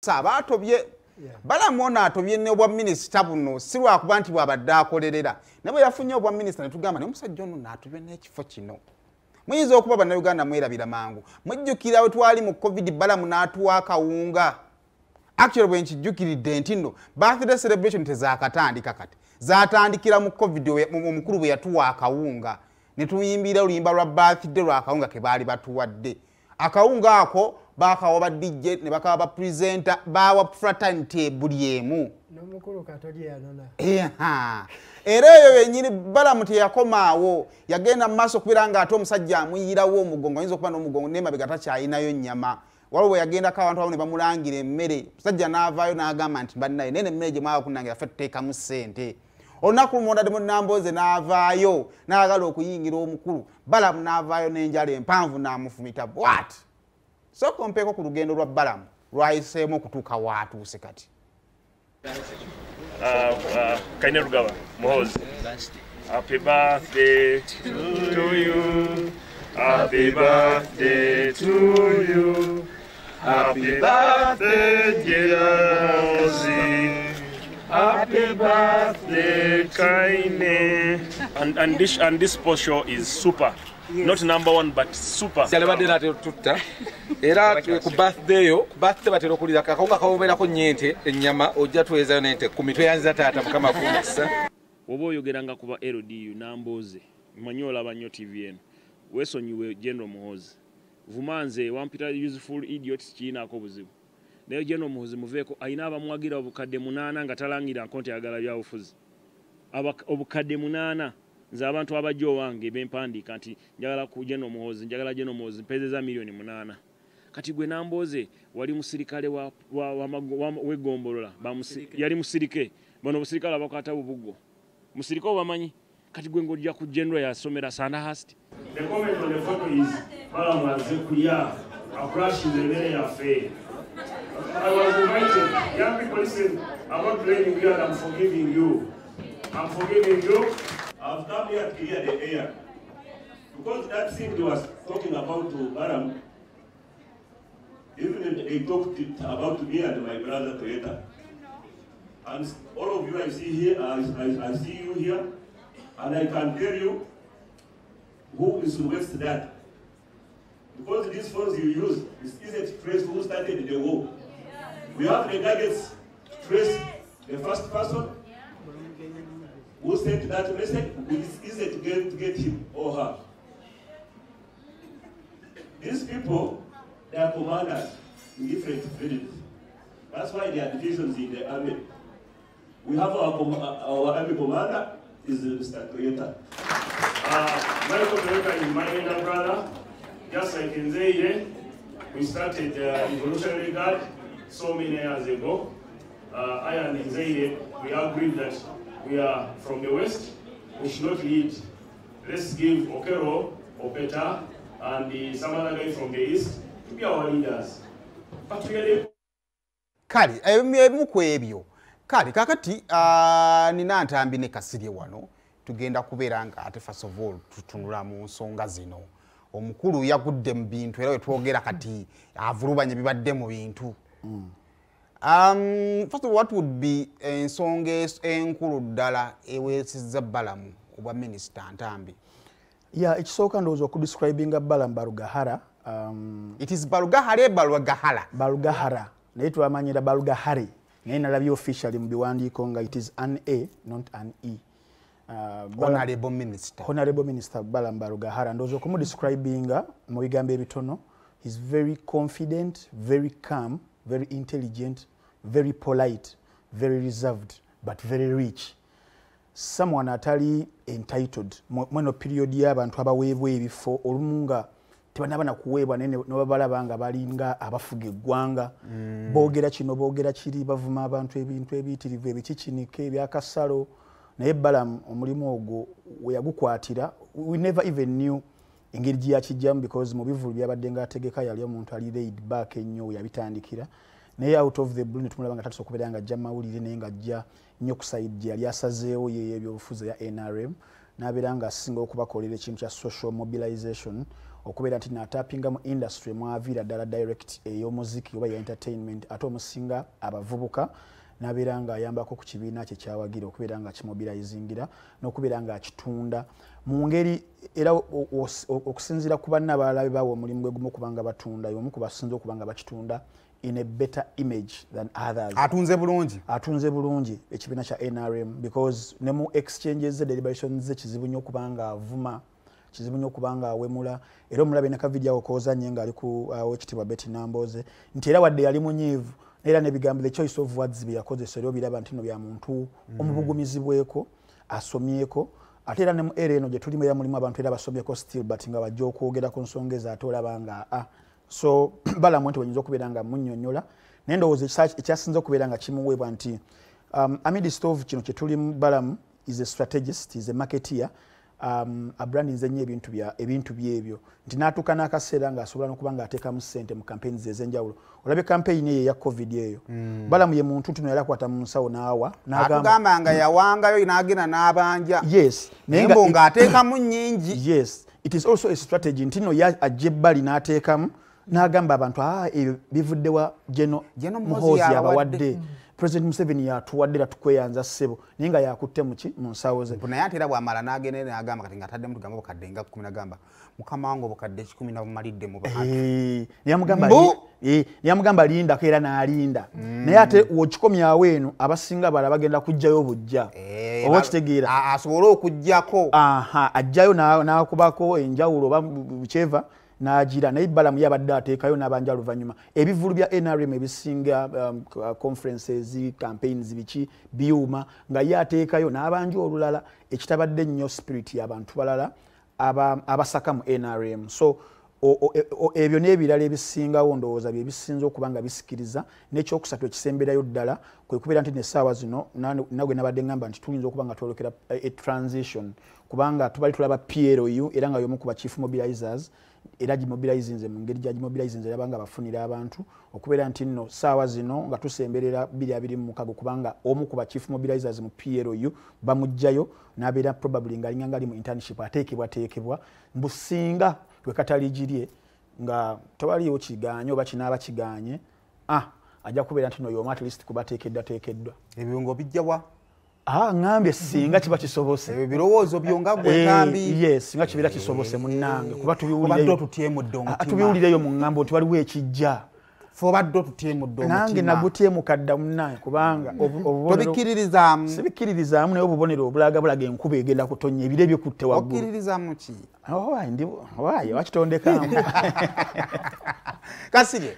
Sabatobye Balaam ono atobye ne Obwaminisita buno si lwakuba nti bw'abadde akolerera ne bwe yafunye Obwaminisita ne tugamba ne omusajja ono n'atobye n'ekifo kino. Muyinza okuba bannayuganda mwerabira mangu. Mujjukira we twali mu COVID Balaam n'atuwa akawunga. Actually bwe nkijjukiridde nti nno birthday celebration tezaakatandika kati. Zaatandikira mu COVID omukulu bwe yatuwa akawunga. Ne tuyimbira oluyimba lwa birthday lwa akawunga ke baali batuwadde. Akawunga ako bakawa ba DJ ne bakawa ba presenter bawa fraternity buli emu. N'omukulu katoli yanona. Era eyo yennyini Balaam teyakomaawo yagenda mu maaso kubira nga ate omusajja amuyirawo omugongo ayinza okuba n'omugongo n'emabega takyalinayo nnyama. Waliwo bwe yagenda abantu abamu ne bamulangira emmere omusajja n'avaayo n'agamba nti bannaye nene emmere gye mwaba kunnangira ffe tuteekamu ssente. Olunaku lumu ondadde mu Nambooze n'avaayo n'ayagala okuyingira omukulu. Balaam n'avaayo n'enjala empanvu n'amufumita bw'ati. So kompeeko ku lugendo lwa Balaam lwayiseemu okutuuka waatuuse kati. Kaine Rugaba, Muhozi. Happy birthday to you. Happy birthday to you. Happy birthday, dear Ozzy. Happy birthday, Kaine. And this post show is super. Yes. Not number one, but super. Era ku birthday yo birthday batero kulira kakawunga kawobera ko nyente ennyama ojja tuweza nente ku mitwe yanza taata mukama kumisa obo yogeranga kuba LDU Nambooze manyola banyo TVN wesonyiwe General Muhozi vumanze wampita useful idiots kina ko buzibu nayo General Muhozi muveko ayina abamwagira obukadde 8 nga talangira konti yagala bya ofuzi obukadde 8 nze abantu abajjo wange bempandika nti njagala ku General Muhozi njagala General Muhozi mpezeza milioni 8 kati gwe Nambooze wali musirikale wegombolola yali musirike bano busirikale abakata bubuggo musiriko bamanyi kati gwe ngojja ku general yasomera Sandhurst. The comment on the photo is Balaam was kuya a crash in the area ya fair. I was invited. Young people listen, I'm not blaming you and I'm forgiving you. I'm forgiving you. I've come here to clear the air. Because that thing he was talking about to Balaam, even they talked about me and my brother Toyota. And all of you I see here, I see you here, and I can tell you who is to waste that. Because these phones you use, it's easy to trace who started the war. We have the gadgets to trace the first person who sent that message. It's easy to get him or her. These people, they are commanders in different fields. That's why there are divisions in the army. We have our army commander is Mr. Toyota. Michael Toyota is my elder brother. Just like in Zaire, we started Evolutionary Guard so many years ago. I and in Zaire, we agreed that we are from the West. We should not lead. Let's give Okero, Opeta, and some other guy from the East to be our leaders. But really, Kali, ebimu ebyo. Kali kakati nina Ntambi ne Kasirye wano tugenda kubeera nga ate first of all tutunula mu nsonga zino. Omukulu yagudde mu bintu era twogera kati avulubanye bibadde mu bintu. First of all, what would be ensonga enkulu ddala eweesizza Balaam Obwaminisita Ntambi? Yeah, ekisooka ndowooza okudescribinga Balaam Balugahara. It is Balugahara Balugahara. Balugahara. Naye twamanyira Balugahari. Naye nalabye officially mu biwandiiko nga it is an A, not an E. Honorable Minister. Honorable Minister Balaam Balugahara. Ndowooza okumudescribinga mu bigambo ebitono. He's very confident, very calm, very intelligent, very polite, very reserved, but very rich. Someone atali entitled. Mweno period y'abantu abaweebwa ebifo olumu nga tebanaba na kuweebwa nene n'abalaba nga balinga abafuga eggwanga. Boogera kino boogera kiri bavuma abantu ebintu ebiyitirivu ebikikinike ebyakasalo. Naye Balaam omulimu ogwo we yagukwatira. We never even knew engeri gye yakijjamu because mu bivulu byabadde nga ategeka yali omuntu ali laid back ennyo yabitandikira. Naye out of the blue netumulaba nga tatuse okubeera nga ajja mawulire naye nga ajja nnyo ku side gye yali asazeewo ye ebyobufuzi ya NRM n'abeera nga asinga okubakolera ekintu kya social mobilization okubeera nti natapinga mu industry mwaviira ddala direct ey'omuziki oba ya entertainment ate omusinga abavubuka nabeera nga ayambako ku kibiina kye kyawagira okubeera nga kimobilizingira n'okubeera nga akitunda mu ngeri era okusinziira ku banna abalala bawa omulimu gwe gumu kubanga batunda y'omu ku basinze okuba nga bakitunda in a better image than others. Atunze bulungi ekibiina kya NRM because ne mu exchanges ze deliberations ze kizibu nnyo kubanga avuma kizibu nnyo kubanga awemula era omulabe ne kavidiyo okooza nnyo ng'ali ku wekitibwa Betty Namboze nti era wadde yali munyiivu era n'ebigambo the choice of words bye yakozesa era obiraba nti no bya muntu omubugumizibweko asomyeko ate era ne mu era eno gye tulimu era mulimu abantu era basomyeko still but nga bajja okwogera ku nsonga ezo ate olaba nga so Balaam nti wenyinza okubeera nga munnyonnyola naye ndowooza ekyasinza okubeera nga kimuweebwa nti amidst of kino kye tulimu Balaam is a strategist, is a marketeer, abrandinze nnyo ebintu byebyo nti n'atuuka n'akaseera ng'asobola n'okuba ng'ateekamu ssente mu campaigns ez'enjawulo. Olabye campaign eyo eya COVID eyo Balaam ye muntu tuno yali akwata mu nsawo n'awa n'agamba nga yawangayo n'agenda n'abanja yes naye mbo ng'ateekamu nnyingi. Yes, it is also a strategy nti no ajja ebbali n'ateekamu n'agamba abantu bivuddewa Geno Muhoozi abawadde President Museveni yatuwadde tukweyanza ssebo naye nga yakutte mu nsawo ze naye ate era bw'amala n'agenda n'agamba kati ng'atadde mutugambo obukadde nga 10 n'agamba mukama wange obukadde 10 nabumalidde mu bantu yamugamba lindako era n'alinda naye ate wokikomyawo eno abasinga bala bagenda kujjayo bujja oba kitegeera asobole okujjako ajjayo n'akubako enjawulo oba bukyeva n'agira naye Balaam yabadde ateekayo n'abanja luvannyuma ebivulu bya NRM ebisinga conferences campaigns biki byuma nga ye ateekayo n'abanja olulala ekitabadde nnyo spirit y'abantu balala abasaka mu NRM. So ebyo n'ebirala ebisingawo ndowooza bye bisinza okuba nga bisikiriza n'ekyokusatu ekisemberayo ddala kwe kubeera nti n'essaawa zino nagwe nabadde ngamba nti tuyinza okuba nga twolekera a transition kubanga tubali tulaba PLU era nga y'omu ku ba chief mobilizers era gimobilizinze mu ngeri gyagimobilizinze era banga bafunira abantu okubeera nti nno ssaawa zino nga tusemberera 2026 kubanga omu ku ba chief mobilizers mu PLU bamujjayo n'abeera probably nga ali mu internship ateekebwa mbusinga twe kataligirye nga tewaliwo kigaanyo oba kinaaba kiganye ajja kubeera nti no y'omu at least kuba teekeddwa ebirungo bijjawa ngambye singa kiba kisobose ebirowoozo byonga gwe Ntambi yes singa kibeera kisobose munnange kuba tubiwulireyo mu ŋŋambo nti waliwo ekijja fobadde tutyemudde omutima nange nagutyemukadda munnange kubanga tobikkiririzaamu sibikkiririzaamu naye obubonero obulaga bulaga enkuba egenda kutonya ebire byekutte waggulu okkiririzaamu ki wakitondekamu kasirye